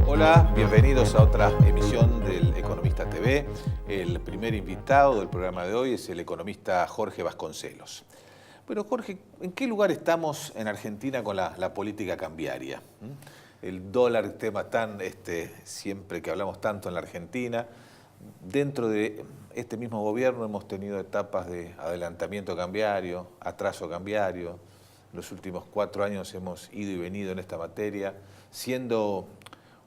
Hola, bienvenidos a otra emisión del Economista TV. El primer invitado del programa de hoy es el economista Jorge Vasconcelos. Bueno, Jorge, ¿en qué lugar estamos en Argentina con la política cambiaria? El dólar, tema tan, siempre que hablamos tanto en la Argentina. Dentro de este mismo gobierno hemos tenido etapas de adelantamiento cambiario, atraso cambiario. En los últimos 4 años hemos ido y venido en esta materia, siendo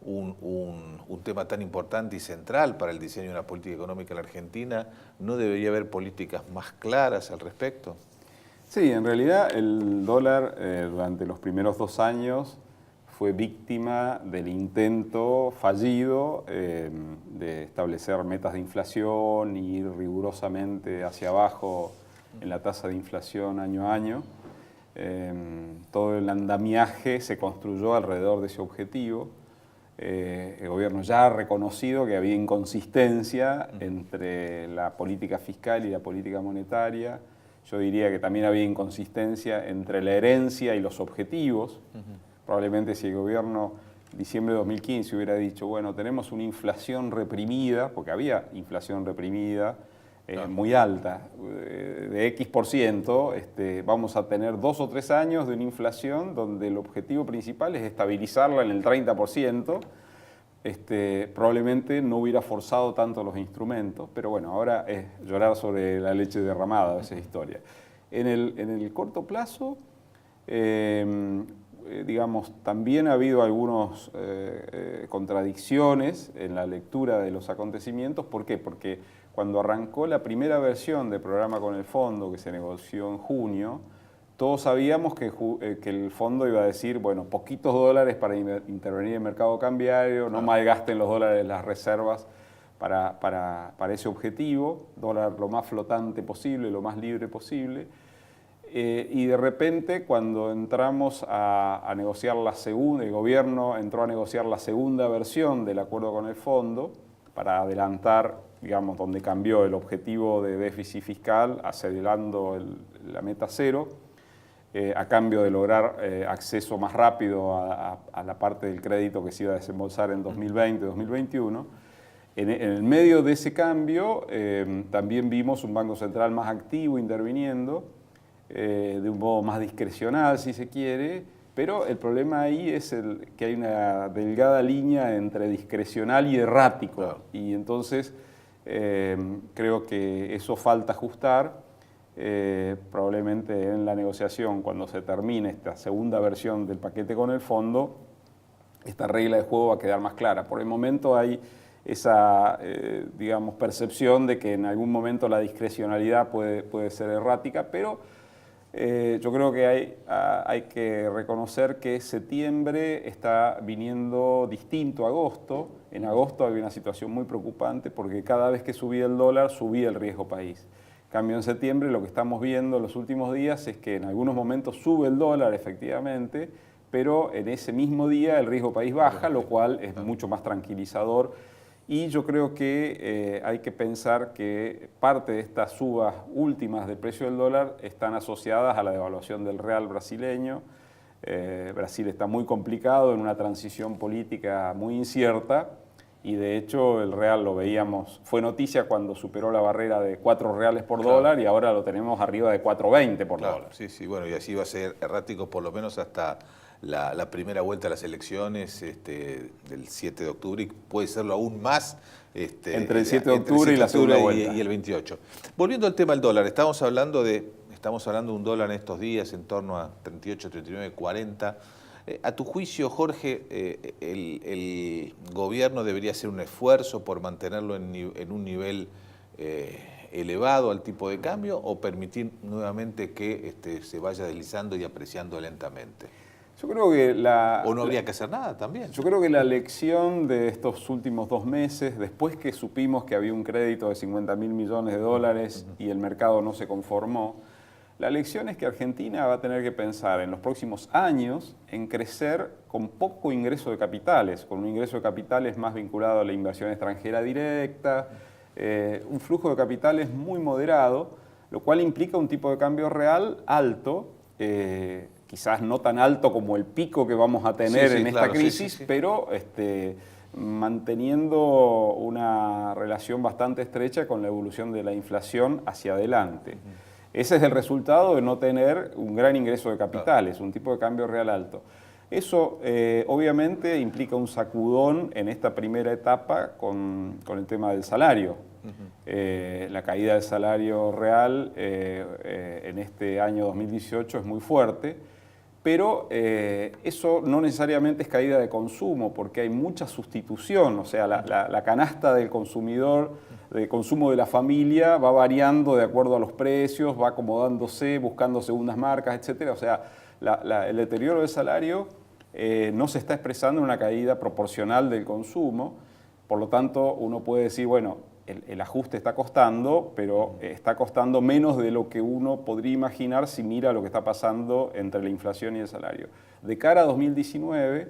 un tema tan importante y central para el diseño de una política económica en la Argentina. ¿No debería haber políticas más claras al respecto? Sí, en realidad el dólar durante los primeros 2 años fue víctima del intento fallido de establecer metas de inflación y ir rigurosamente hacia abajo en la tasa de inflación año a año. Todo el andamiaje se construyó alrededor de ese objetivo. El gobierno ya ha reconocido que había inconsistencia entre la política fiscal y la política monetaria. Yo diría que también había inconsistencia entre la herencia y los objetivos. Probablemente si el gobierno en diciembre de 2015 hubiera dicho, bueno, tenemos una inflación reprimida, porque había inflación reprimida muy alta, de X%, vamos a tener 2 o 3 años de una inflación donde el objetivo principal es estabilizarla en el 30%, probablemente no hubiera forzado tanto los instrumentos, pero bueno, ahora es llorar sobre la leche derramada, esa historia. En el corto plazo, digamos, también ha habido algunas contradicciones en la lectura de los acontecimientos. ¿Por qué? Porque cuando arrancó la primera versión del programa con el fondo, que se negoció en junio, todos sabíamos que el fondo iba a decir, bueno, poquitos dólares para intervenir en el mercado cambiario, no malgasten los dólares de las reservas para ese objetivo, dólar lo más flotante posible, lo más libre posible. Y de repente, cuando entramos a negociar la segunda, el gobierno entró a negociar la segunda versión del acuerdo con el fondo para adelantar, digamos, donde cambió el objetivo de déficit fiscal, acelerando la meta cero, a cambio de lograr acceso más rápido a la parte del crédito que se iba a desembolsar en 2020-2021. En el medio de ese cambio, también vimos un Banco Central más activo interviniendo, de un modo más discrecional, si se quiere, pero el problema ahí es que hay una delgada línea entre discrecional y errático. Claro. Y entonces creo que eso falta ajustar. Probablemente en la negociación, cuando se termine esta segunda versión del paquete con el fondo, esta regla de juego va a quedar más clara. Por el momento hay esa, digamos, percepción de que en algún momento la discrecionalidad puede ser errática, pero yo creo que hay que reconocer que septiembre está viniendo distinto a agosto. En agosto había una situación muy preocupante porque cada vez que subía el dólar, subía el riesgo país. En cambio, en septiembre lo que estamos viendo en los últimos días es que en algunos momentos sube el dólar, efectivamente, pero en ese mismo día el riesgo país baja, lo cual es mucho más tranquilizador. Y yo creo que hay que pensar que parte de estas subas últimas del precio del dólar están asociadas a la devaluación del real brasileño. Brasil está muy complicado en una transición política muy incierta y de hecho el real lo veíamos, fue noticia cuando superó la barrera de 4 reales por dólar y ahora lo tenemos arriba de 4.20 por dólar. Sí, sí, bueno, y así va a ser errático por lo menos hasta la primera vuelta a las elecciones del 7 de octubre y puede serlo aún más entre el 7 de octubre y la segunda vuelta. Y el 28. Volviendo al tema del dólar, estamos hablando de un dólar en estos días en torno a 38, 39, 40. A tu juicio, Jorge, el gobierno debería hacer un esfuerzo por mantenerlo en un nivel elevado al tipo de cambio o permitir nuevamente que se vaya deslizando y apreciando lentamente? Yo creo que ¿O no habría que hacer nada también? Yo creo que la lección de estos últimos 2 meses, después que supimos que había un crédito de 50.000 millones de dólares y el mercado no se conformó, la lección es que Argentina va a tener que pensar en los próximos años en crecer con poco ingreso de capitales, con un ingreso de capitales más vinculado a la inversión extranjera directa, un flujo de capitales muy moderado, lo cual implica un tipo de cambio real alto, quizás no tan alto como el pico que vamos a tener en esta crisis, pero manteniendo una relación bastante estrecha con la evolución de la inflación hacia adelante. Ese es el resultado de no tener un gran ingreso de capitales, un tipo de cambio real alto. Eso obviamente implica un sacudón en esta primera etapa con el tema del salario. La caída del salario real en este año 2018 es muy fuerte, pero eso no necesariamente es caída de consumo, porque hay mucha sustitución, o sea, la canasta del consumidor, de consumo de la familia, va variando de acuerdo a los precios, va acomodándose, buscando segundas marcas, etc. O sea, el deterioro del salario no se está expresando en una caída proporcional del consumo, por lo tanto uno puede decir, bueno, el ajuste está costando, pero está costando menos de lo que uno podría imaginar si mira lo que está pasando entre la inflación y el salario. De cara a 2019,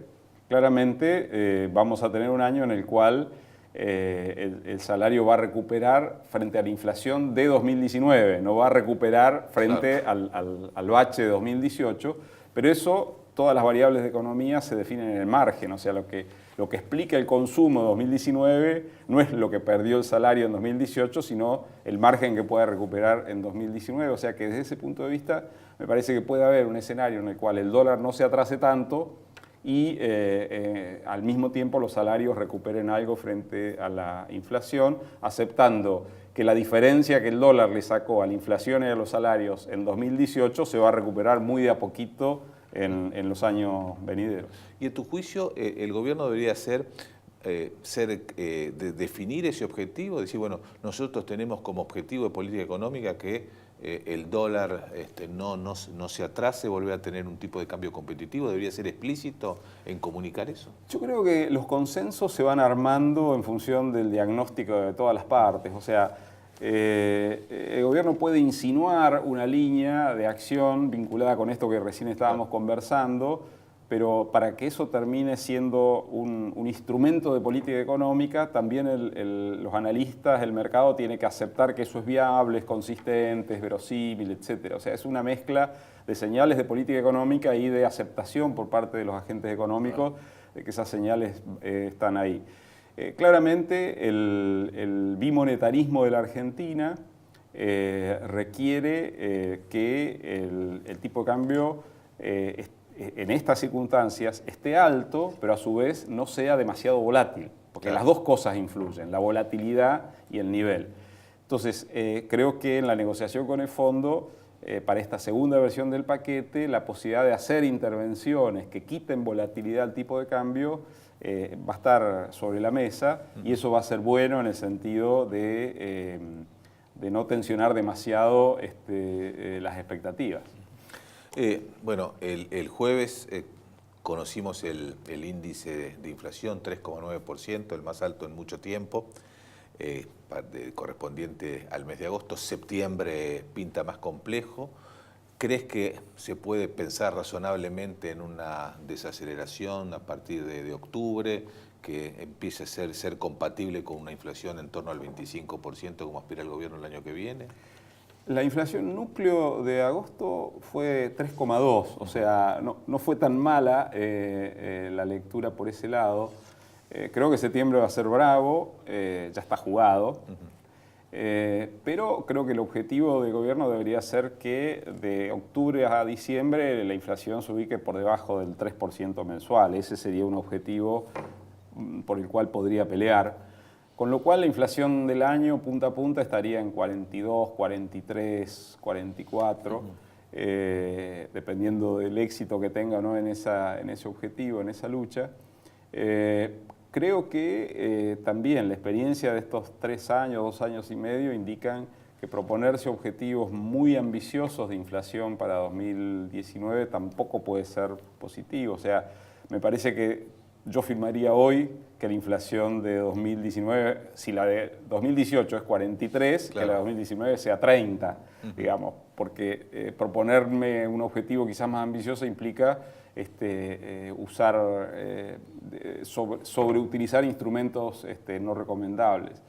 claramente vamos a tener un año en el cual el salario va a recuperar frente a la inflación de 2019, no va a recuperar frente al bache de 2018, pero eso, todas las variables de economía se definen en el margen, o sea, lo que explica el consumo de 2019 no es lo que perdió el salario en 2018, sino el margen que puede recuperar en 2019. O sea que desde ese punto de vista me parece que puede haber un escenario en el cual el dólar no se atrase tanto y al mismo tiempo los salarios recuperen algo frente a la inflación, aceptando que la diferencia que el dólar le sacó a la inflación y a los salarios en 2018 se va a recuperar muy de a poquito en los años venideros. Y en tu juicio, el gobierno debería definir ese objetivo, decir, bueno, nosotros tenemos como objetivo de política económica que el dólar no se atrase, volver a tener un tipo de cambio competitivo, debería ser explícito en comunicar eso. Yo creo que los consensos se van armando en función del diagnóstico de todas las partes, o sea, el gobierno puede insinuar una línea de acción vinculada con esto que recién estábamos conversando, pero para que eso termine siendo un instrumento de política económica, también los analistas, el mercado tiene que aceptar que eso es viable, es consistente, es verosímil, etc. O sea, es una mezcla de señales de política económica y de aceptación por parte de los agentes económicos de que esas señales están ahí. Claramente el bimonetarismo de la Argentina requiere que el tipo de cambio en estas circunstancias esté alto, pero a su vez no sea demasiado volátil, porque las dos cosas influyen, la volatilidad y el nivel. Entonces, creo que en la negociación con el fondo, para esta segunda versión del paquete, la posibilidad de hacer intervenciones que quiten volatilidad al tipo de cambio va a estar sobre la mesa y eso va a ser bueno en el sentido de no tensionar demasiado las expectativas. Bueno, el jueves conocimos el índice de inflación, 3,9%, el más alto en mucho tiempo, correspondiente al mes de agosto. Septiembre pinta más complejo. ¿Crees que se puede pensar razonablemente en una desaceleración a partir de octubre, que empiece a ser compatible con una inflación en torno al 25% como aspira el gobierno el año que viene? La inflación núcleo de agosto fue 3,2, o sea, no fue tan mala la lectura por ese lado. Creo que septiembre va a ser bravo, ya está jugado. Pero creo que el objetivo del gobierno debería ser que de octubre a diciembre la inflación se ubique por debajo del 3% mensual. Ese sería un objetivo por el cual podría pelear. Con lo cual la inflación del año punta a punta estaría en 42, 43, 44, dependiendo del éxito que tenga, ¿no?, en ese objetivo, en esa lucha. Creo que también la experiencia de estos 3 años, 2 años y medio indican que proponerse objetivos muy ambiciosos de inflación para 2019 tampoco puede ser positivo. O sea, me parece que yo firmaría hoy que la inflación de 2019, si la de 2018 es 43, claro, que la de 2019 sea 30, digamos, porque proponerme un objetivo quizás más ambicioso implica sobreutilizar instrumentos no recomendables.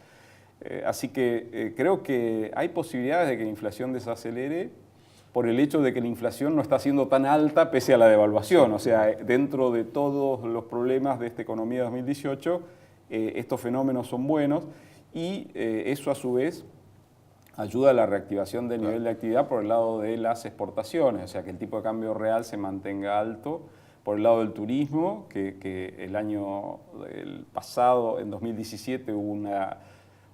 Así que creo que hay posibilidades de que la inflación desacelere por el hecho de que la inflación no está siendo tan alta pese a la devaluación. O sea, dentro de todos los problemas de esta economía de 2018, estos fenómenos son buenos y eso a su vez ayuda a la reactivación del nivel de actividad por el lado de las exportaciones, o sea, que el tipo de cambio real se mantenga alto. Por el lado del turismo, que el año pasado, en 2017, hubo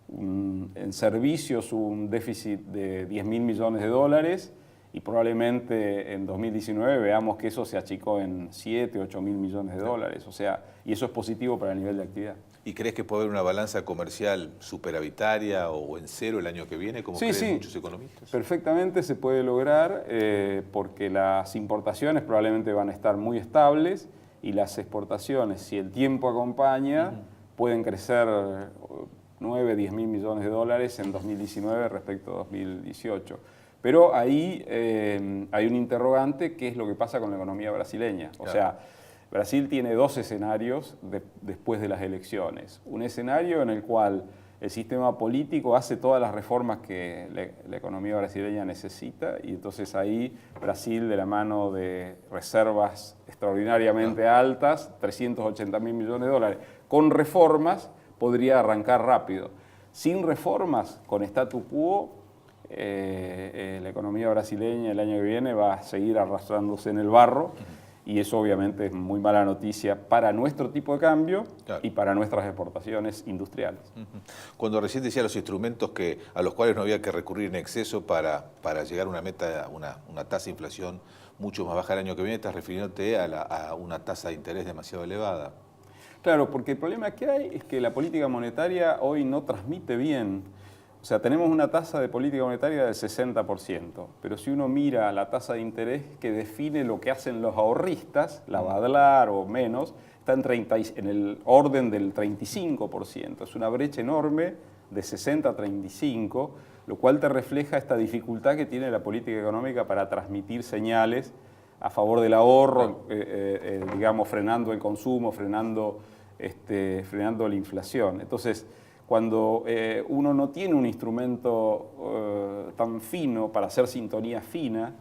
en servicios un déficit de 10.000 millones de dólares y probablemente en 2019 veamos que eso se achicó en 7, 8.000 millones de dólares. O sea, y eso es positivo para el nivel de actividad. ¿Y crees que puede haber una balanza comercial superavitaria o en cero el año que viene, como creen muchos economistas? Perfectamente se puede lograr porque las importaciones probablemente van a estar muy estables y las exportaciones, si el tiempo acompaña, pueden crecer 9, 10.000 millones de dólares en 2019 respecto a 2018. Pero ahí hay un interrogante, que es lo que pasa con la economía brasileña. O sea, Brasil tiene dos escenarios después de las elecciones. Un escenario en el cual el sistema político hace todas las reformas que la economía brasileña necesita y entonces ahí Brasil, de la mano de reservas extraordinariamente altas, 380.000 millones de dólares, con reformas podría arrancar rápido. Sin reformas, con statu quo, la economía brasileña el año que viene va a seguir arrastrándose en el barro. Y eso obviamente es muy mala noticia para nuestro tipo de cambio y para nuestras exportaciones industriales. Cuando recién decía los instrumentos a los cuales no había que recurrir en exceso para llegar a una meta, una tasa de inflación mucho más baja el año que viene, estás refiriéndote a una tasa de interés demasiado elevada. Claro, porque el problema que hay es que la política monetaria hoy no transmite bien. O sea, tenemos una tasa de política monetaria del 60%, pero si uno mira la tasa de interés que define lo que hacen los ahorristas, la Badlar o menos, está en el orden del 35%. Es una brecha enorme de 60 a 35, lo cual te refleja esta dificultad que tiene la política económica para transmitir señales a favor del ahorro, digamos, frenando el consumo, frenando la inflación. Entonces, cuando uno no tiene un instrumento tan fino para hacer sintonía fina,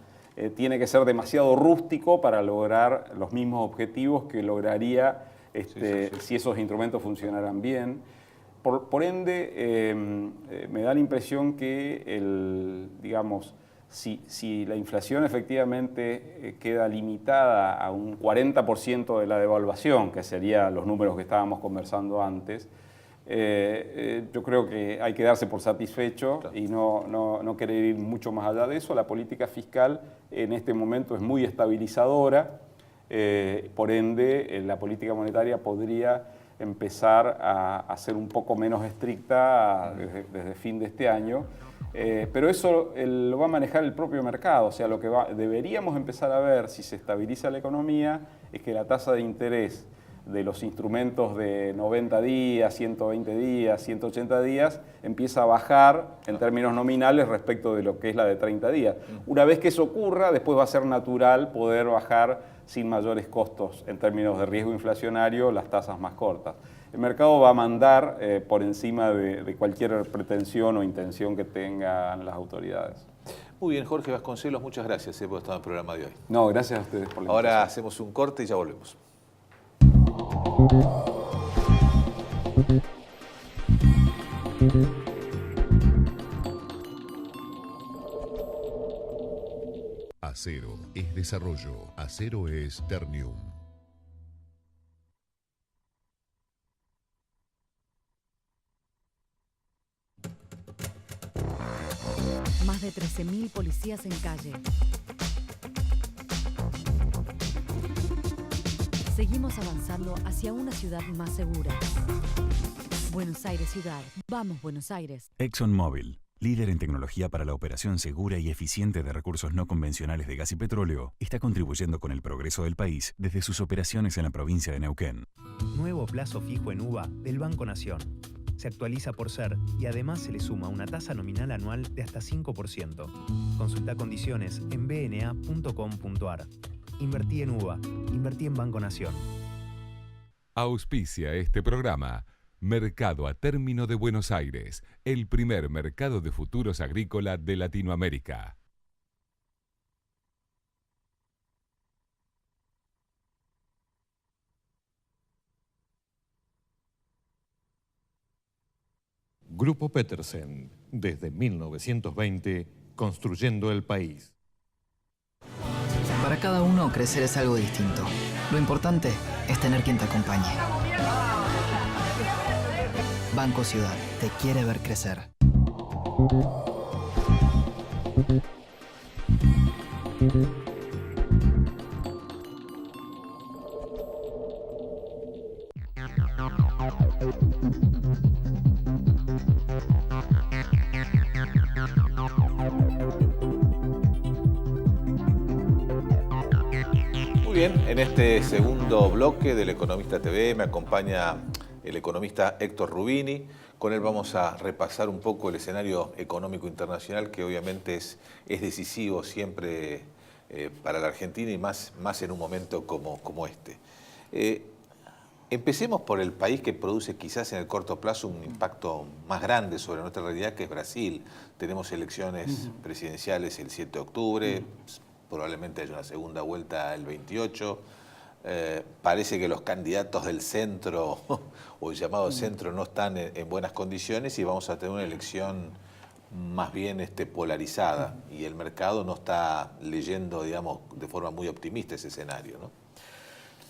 tiene que ser demasiado rústico para lograr los mismos objetivos que lograría si esos instrumentos funcionaran bien. Por ende, me da la impresión que, digamos, si la inflación efectivamente queda limitada a un 40% de la devaluación, que serían los números que estábamos conversando antes, yo creo que hay que darse por satisfecho y no querer ir mucho más allá de eso. La política fiscal en este momento es muy estabilizadora, por ende la política monetaria podría empezar a ser un poco menos estricta desde fin de este año, pero eso lo va a manejar el propio mercado. O sea, lo que deberíamos empezar a ver si se estabiliza la economía es que la tasa de interés de los instrumentos de 90 días, 120 días, 180 días, empieza a bajar en términos nominales respecto de lo que es la de 30 días. Una vez que eso ocurra, después va a ser natural poder bajar sin mayores costos en términos de riesgo inflacionario las tasas más cortas. El mercado va a mandar por encima de cualquier pretensión o intención que tengan las autoridades. Muy bien, Jorge Vasconcelos, muchas gracias por estar en el programa de hoy. No, gracias a ustedes por la invitación. Ahora hacemos un corte y ya volvemos. Acero es desarrollo, acero es Ternium. Más de 13.000 policías en calle. Seguimos avanzando hacia una ciudad más segura. Buenos Aires ciudad. Vamos, Buenos Aires. ExxonMobil. líder en tecnología para la operación segura y eficiente de recursos no convencionales de gas y petróleo, está contribuyendo con el progreso del país desde sus operaciones en la provincia de Neuquén. Nuevo plazo fijo en UVA del Banco Nación. Se actualiza por ser y además se le suma una tasa nominal anual de hasta 5%. Consulta condiciones en bna.com.ar. Invertí en UVA. Invertí en Banco Nación. Auspicia este programa Mercado a Término de Buenos Aires, el primer mercado de futuros agrícola de Latinoamérica. Grupo Petersen, desde 1920, construyendo el país. Para cada uno, crecer es algo distinto. Lo importante es tener quien te acompañe. Banco Ciudad, te quiere ver crecer. Muy bien, en este segundo bloque del Economista TV me acompaña el economista Héctor Rubini. Con él vamos a repasar un poco el escenario económico internacional, que obviamente es decisivo siempre para la Argentina y más en un momento como este. Empecemos por el país que produce quizás en el corto plazo un impacto más grande sobre nuestra realidad, que es Brasil. Tenemos elecciones presidenciales el 7 de octubre, probablemente haya una segunda vuelta el 28. Parece que los candidatos del centro o el llamado centro no están en buenas condiciones y vamos a tener una elección más bien polarizada, y el mercado no está leyendo, digamos, de forma muy optimista ese escenario, ¿no?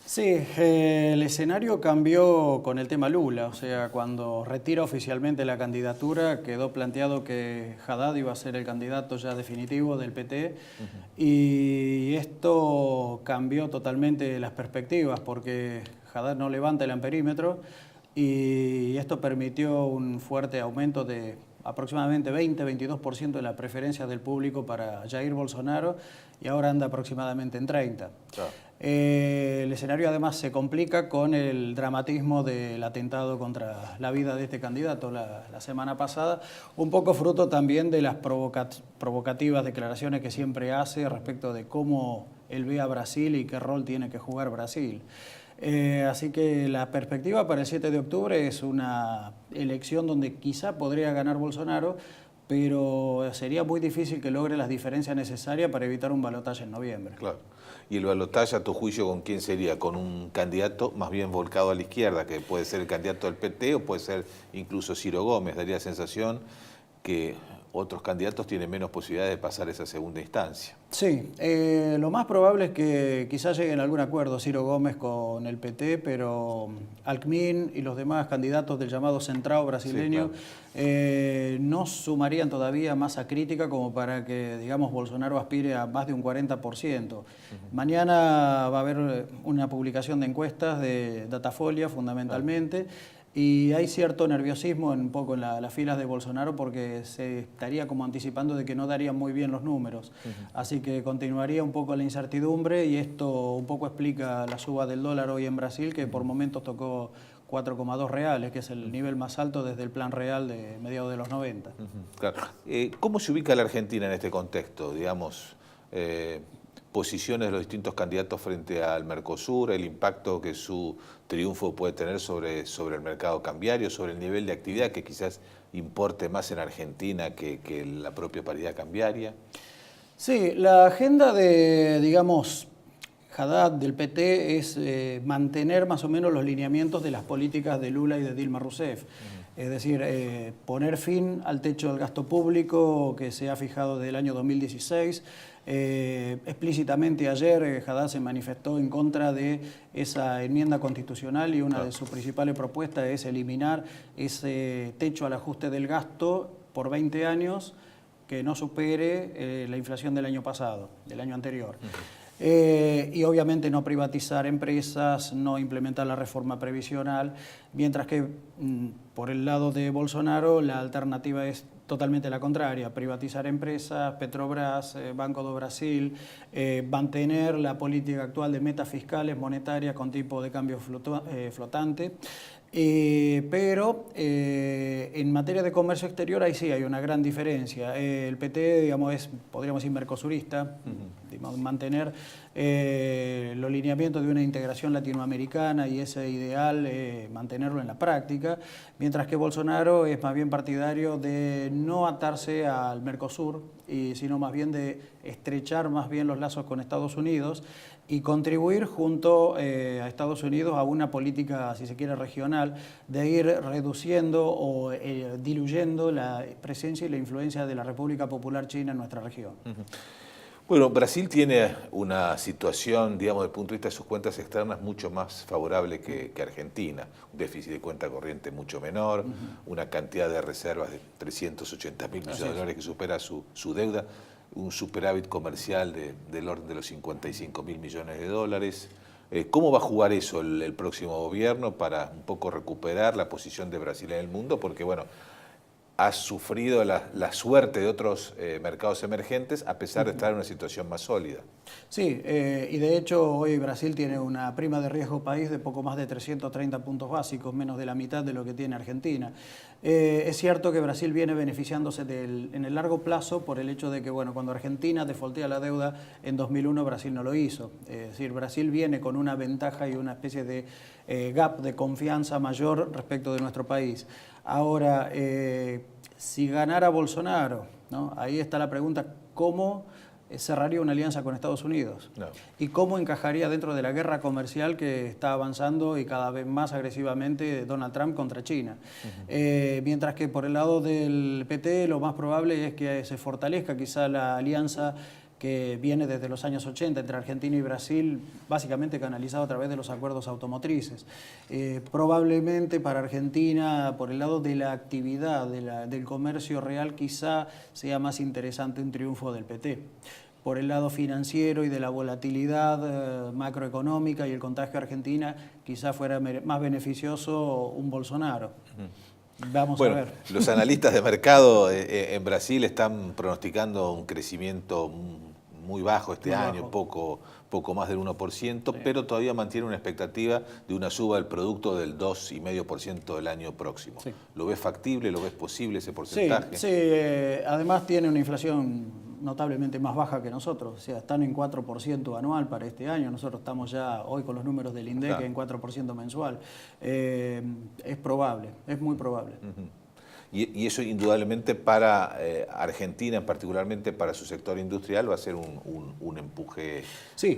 Sí, el escenario cambió con el tema Lula, o sea, cuando retira oficialmente la candidatura quedó planteado que Haddad iba a ser el candidato ya definitivo del PT, y esto cambió totalmente las perspectivas porque Haddad no levanta el amperímetro y esto permitió un fuerte aumento de aproximadamente 20-22% de la preferencia del público para Jair Bolsonaro, y ahora anda aproximadamente en 30%. Claro. El escenario además se complica con el dramatismo del atentado contra la vida de este candidato la semana pasada, un poco fruto también de las provocativas declaraciones que siempre hace respecto de cómo él ve a Brasil y qué rol tiene que jugar Brasil. Así que la perspectiva para el 7 de octubre es una elección donde quizá podría ganar Bolsonaro, pero sería muy difícil que logre las diferencias necesarias para evitar un balotaje en noviembre. Claro. ¿Y el balotaje, a tu juicio, con quién sería? ¿Con un candidato más bien volcado a la izquierda, que puede ser el candidato del PT o puede ser incluso Ciro Gómez? Daría la sensación que otros candidatos tienen menos posibilidades de pasar esa segunda instancia. Sí, lo más probable es que quizás lleguen a algún acuerdo Ciro Gómez con el PT, pero Alckmin y los demás candidatos del llamado centrado brasileño no sumarían todavía masa crítica como para que, digamos, Bolsonaro aspire a más de un 40%. Mañana va a haber una publicación de encuestas de Datafolia, fundamentalmente, y hay cierto nerviosismo un poco en las filas de Bolsonaro porque se estaría como anticipando de que no darían muy bien los números. Así que continuaría un poco la incertidumbre, y esto un poco explica la suba del dólar hoy en Brasil, que por momentos tocó 4,2 reales, que es el nivel más alto desde el plan real de mediados de los 90. Claro. ¿Cómo se ubica la Argentina en este contexto? Digamos, posiciones de los distintos candidatos frente al Mercosur, el impacto que su triunfo puede tener sobre el mercado cambiario, sobre el nivel de actividad que quizás importe más en Argentina que la propia paridad cambiaria. Sí, la agenda de, digamos, Haddad del PT es mantener más o menos los lineamientos de las políticas de Lula y de Dilma Rousseff. Es decir, poner fin al techo del gasto público que se ha fijado desde el año 2016. Explícitamente ayer Haddad se manifestó en contra de esa enmienda constitucional, y una de sus principales propuestas es eliminar ese techo al ajuste del gasto por 20 años que no supere la inflación del año pasado, del año anterior. Y obviamente no privatizar empresas, no implementar la reforma previsional, mientras que por el lado de Bolsonaro la alternativa es totalmente la contraria: privatizar empresas, Petrobras, Banco do Brasil, mantener la política actual de metas fiscales monetarias con tipo de cambio flotante. Pero en materia de comercio exterior ahí sí hay una gran diferencia. El PT, digamos, podríamos decir, mercosurista, digamos, mantener los lineamientos de una integración latinoamericana y ese ideal, mantenerlo en la práctica, mientras que Bolsonaro es más bien partidario de no atarse al Mercosur, sino más bien de estrechar más bien los lazos con Estados Unidos y contribuir junto a Estados Unidos a una política, si se quiere, regional, de ir reduciendo o diluyendo la presencia y la influencia de la República Popular China en nuestra región. Bueno, Brasil tiene una situación, digamos, desde el punto de vista de sus cuentas externas mucho más favorable que Argentina. Un déficit de cuenta corriente mucho menor, una cantidad de reservas de 380.000 millones de dólares que supera su deuda, un superávit comercial del orden de los 55.000 millones de dólares. ¿Cómo va a jugar eso el próximo gobierno para un poco recuperar la posición de Brasil en el mundo? Porque, bueno, ha sufrido la suerte de otros mercados emergentes a pesar de estar en una situación más sólida. Sí, y de hecho hoy Brasil tiene una prima de riesgo país de poco más de 330 puntos básicos, menos de la mitad de lo que tiene Argentina. Es cierto que Brasil viene beneficiándose en el largo plazo por el hecho de que, bueno, cuando Argentina defaultea la deuda en 2001, Brasil no lo hizo. Es decir, Brasil viene con una ventaja y una especie de gap de confianza mayor respecto de nuestro país. Ahora, si ganara Bolsonaro, ¿no? Ahí está la pregunta: ¿cómo cerraría una alianza con Estados Unidos? No. ¿Y cómo encajaría dentro de la guerra comercial que está avanzando y cada vez más agresivamente Donald Trump contra China? Mientras que por el lado del PT lo más probable es que se fortalezca quizá la alianza que viene desde los años 80 entre Argentina y Brasil, básicamente canalizado a través de los acuerdos automotrices. Probablemente para Argentina, por el lado de la actividad, del comercio real, quizá sea más interesante un triunfo del PT. Por el lado financiero y de la volatilidad macroeconómica y el contagio a Argentina, quizá fuera más beneficioso un Bolsonaro. Vamos a ver. Los analistas de mercado en Brasil están pronosticando un crecimiento muy bajo este año, poco más del 1%, pero todavía mantiene una expectativa de una suba del producto del 2,5% del año próximo. Sí. ¿Lo ves factible? ¿Lo ves posible ese porcentaje? Sí, además tiene una inflación notablemente más baja que nosotros, o sea, están en 4% anual para este año, nosotros estamos ya hoy con los números del INDEC en 4% mensual. Es probable, es muy probable. Y eso indudablemente para Argentina, particularmente para su sector industrial, va a ser un empuje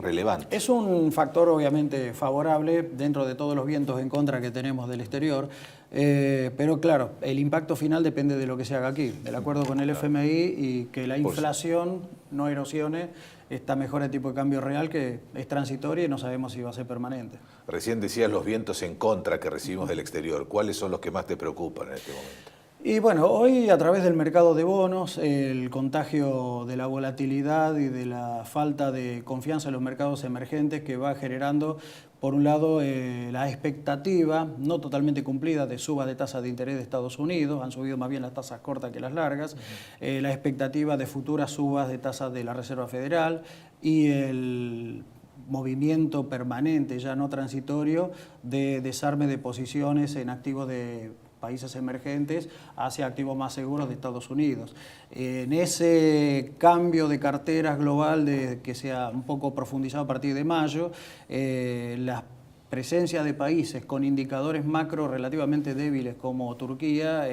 relevante. Es un factor obviamente favorable dentro de todos los vientos en contra que tenemos del exterior, pero claro, el impacto final depende de lo que se haga aquí, del acuerdo con el FMI y que la inflación no erosione esta mejora de tipo de cambio real, que es transitoria y no sabemos si va a ser permanente. Recién decías los vientos en contra que recibimos del exterior. ¿Cuáles son los que más te preocupan en este momento? Y bueno, hoy a través del mercado de bonos, el contagio de la volatilidad y de la falta de confianza en los mercados emergentes que va generando, por un lado, la expectativa no totalmente cumplida de suba de tasas de interés de Estados Unidos, han subido más bien las tasas cortas que las largas, la expectativa de futuras subas de tasas de la Reserva Federal y el movimiento permanente, ya no transitorio, de desarme de posiciones en activos de países emergentes hacia activos más seguros de Estados Unidos. En ese cambio de carteras global que se ha un poco profundizado a partir de mayo, la presencia de países con indicadores macro relativamente débiles como Turquía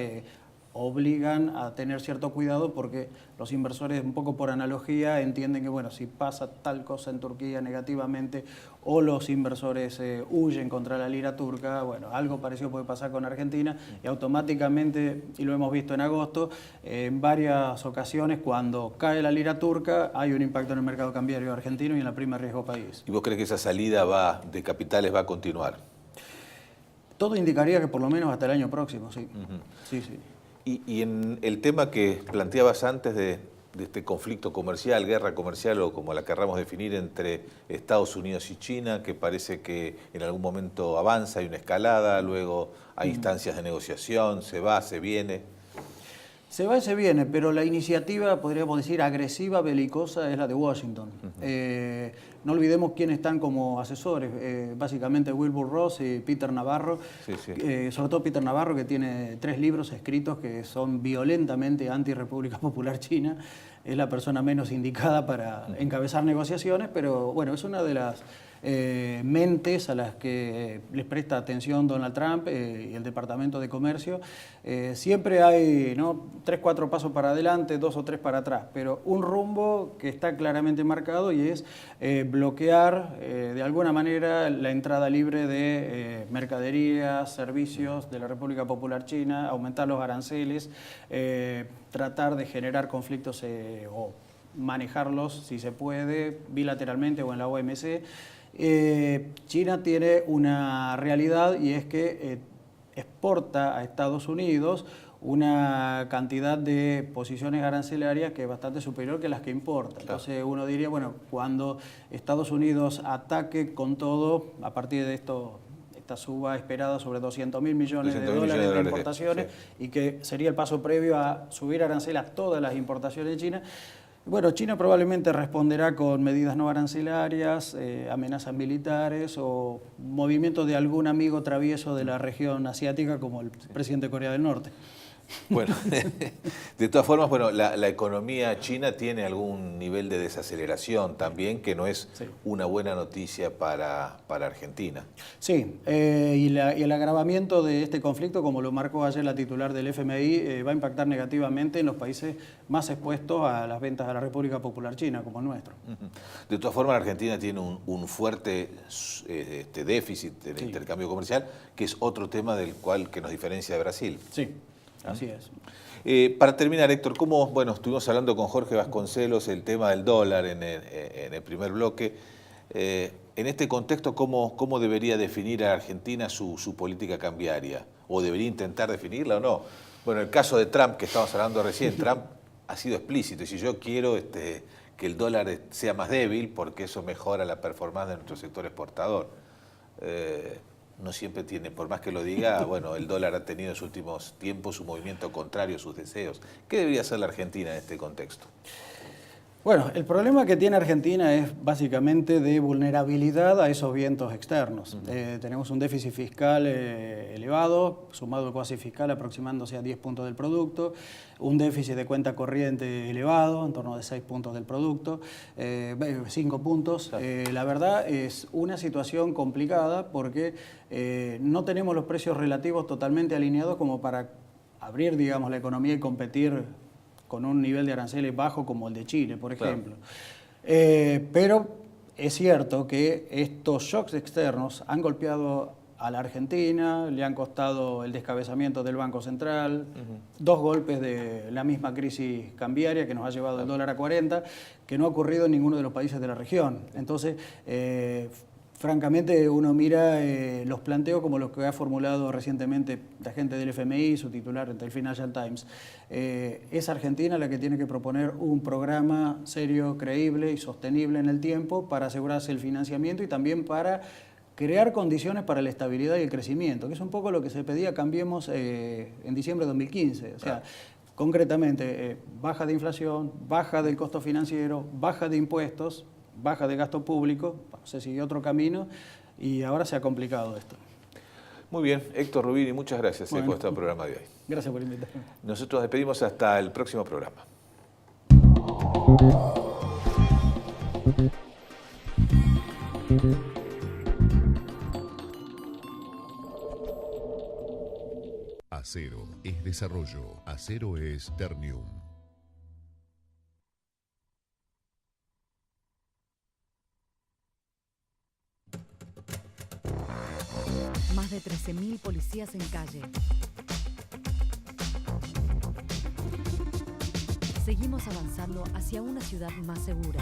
obligan a tener cierto cuidado, porque los inversores, un poco por analogía, entienden que, bueno, si pasa tal cosa en Turquía negativamente o los inversores huyen contra la lira turca, bueno, algo parecido puede pasar con Argentina y automáticamente, y lo hemos visto en agosto, en varias ocasiones cuando cae la lira turca hay un impacto en el mercado cambiario argentino y en la prima de riesgo país. ¿Y vos crees que esa salida de capitales va a continuar? Todo indicaría que por lo menos hasta el año próximo, sí. Sí. Y en el tema que planteabas antes de de este conflicto comercial, guerra comercial o como la querramos definir entre Estados Unidos y China, que parece que en algún momento avanza, hay una escalada, luego hay instancias de negociación, se va, se viene. Se va y se viene, pero la iniciativa, podríamos decir, agresiva, belicosa, es la de Washington. No olvidemos quiénes están como asesores, básicamente Wilbur Ross y Peter Navarro, sobre todo Peter Navarro, que tiene 3 libros escritos que son violentamente anti-República Popular China. Es la persona menos indicada para encabezar negociaciones, pero bueno, es una de las mentes a las que les presta atención Donald Trump y el Departamento de Comercio. Siempre hay 3, 4 pasos para adelante, 2 o 3 para atrás, pero un rumbo que está claramente marcado y es bloquear de alguna manera la entrada libre de mercaderías, servicios de la República Popular China, aumentar los aranceles, tratar de generar conflictos o manejarlos, si se puede, bilateralmente o en la OMC. China tiene una realidad y es que exporta a Estados Unidos una cantidad de posiciones arancelarias que es bastante superior que las que importa. Entonces uno diría, bueno, cuando Estados Unidos ataque con todo, a partir de esta suba esperada sobre 200.000 millones de dólares de importaciones, y que sería el paso previo a subir aranceles a todas las importaciones de China. Bueno, China probablemente responderá con medidas no arancelarias, amenazas militares o movimientos de algún amigo travieso de la región asiática como el presidente de Corea del Norte. Bueno, de todas formas, bueno, la economía china tiene algún nivel de desaceleración también, que no es una buena noticia para Argentina. Sí, y el agravamiento de este conflicto, como lo marcó ayer la titular del FMI, va a impactar negativamente en los países más expuestos a las ventas a la República Popular China, como el nuestro. De todas formas, Argentina tiene un fuerte déficit en el intercambio comercial, que es otro tema del cual que nos diferencia de Brasil. Sí. Así es. Para terminar, Héctor, bueno, estuvimos hablando con Jorge Vasconcelos el tema del dólar en el primer bloque. En este contexto, ¿cómo debería definir a Argentina su política cambiaria? ¿O debería intentar definirla o no? Bueno, el caso de Trump, que estábamos hablando recién, Trump ha sido explícito. Y si yo quiero que el dólar sea más débil, porque eso mejora la performance de nuestro sector exportador. No siempre tiene, por más que lo diga, bueno, el dólar ha tenido en los últimos tiempos un movimiento contrario a sus deseos. ¿Qué debería hacer la Argentina en este contexto? Bueno, el problema que tiene Argentina es básicamente de vulnerabilidad a esos vientos externos. Tenemos un déficit fiscal elevado, sumado al cuasi fiscal aproximándose a 10 puntos del producto, un déficit de cuenta corriente elevado, en torno de 6 puntos del producto, 5 puntos. La verdad es una situación complicada porque no tenemos los precios relativos totalmente alineados como para abrir, digamos, la economía y competir con un nivel de aranceles bajo como el de Chile, por ejemplo. Pero es cierto que estos shocks externos han golpeado a la Argentina, le han costado el descabezamiento del Banco Central, 2 golpes de la misma crisis cambiaria que nos ha llevado el dólar a 40, que no ha ocurrido en ninguno de los países de la región. Entonces, francamente, uno mira los planteos como los que ha formulado recientemente la gente del FMI, su titular ante el Financial Times. Es Argentina la que tiene que proponer un programa serio, creíble y sostenible en el tiempo para asegurarse el financiamiento y también para crear condiciones para la estabilidad y el crecimiento, que es un poco lo que se pedía Cambiemos en diciembre de 2015. O sea, concretamente, baja de inflación, baja del costo financiero, baja de impuestos, baja de gasto público, se siguió otro camino y ahora se ha complicado esto. Muy bien, Héctor Rubini, muchas gracias por este programa de hoy. Gracias por invitarme. Nosotros despedimos hasta el próximo programa. Acero es desarrollo, acero es Ternium. Más de 13.000 policías en calle. Seguimos avanzando hacia una ciudad más segura.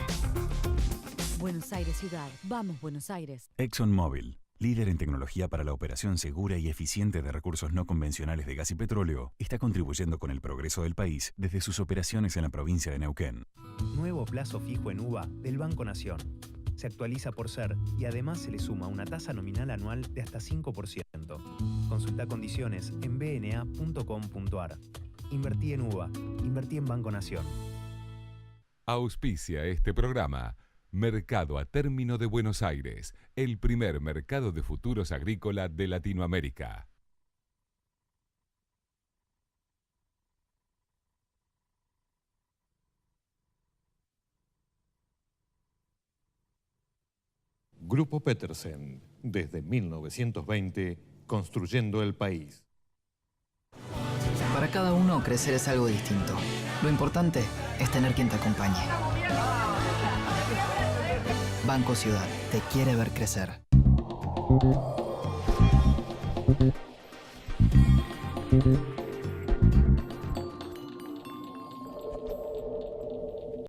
Buenos Aires ciudad. Vamos, Buenos Aires. ExxonMobil. líder en tecnología para la operación segura y eficiente de recursos no convencionales de gas y petróleo, está contribuyendo con el progreso del país desde sus operaciones en la provincia de Neuquén. Nuevo plazo fijo en UVA del Banco Nación. Se actualiza por ser y además se le suma una tasa nominal anual de hasta 5%. Consulta condiciones en bna.com.ar. Invertí en UVA. Invertí en Banco Nación. Auspicia este programa Mercado a Término de Buenos Aires, el primer mercado de futuros agrícola de Latinoamérica. Grupo Petersen, desde 1920, construyendo el país. Para cada uno, crecer es algo distinto. Lo importante es tener quien te acompañe. Banco Ciudad te quiere ver crecer.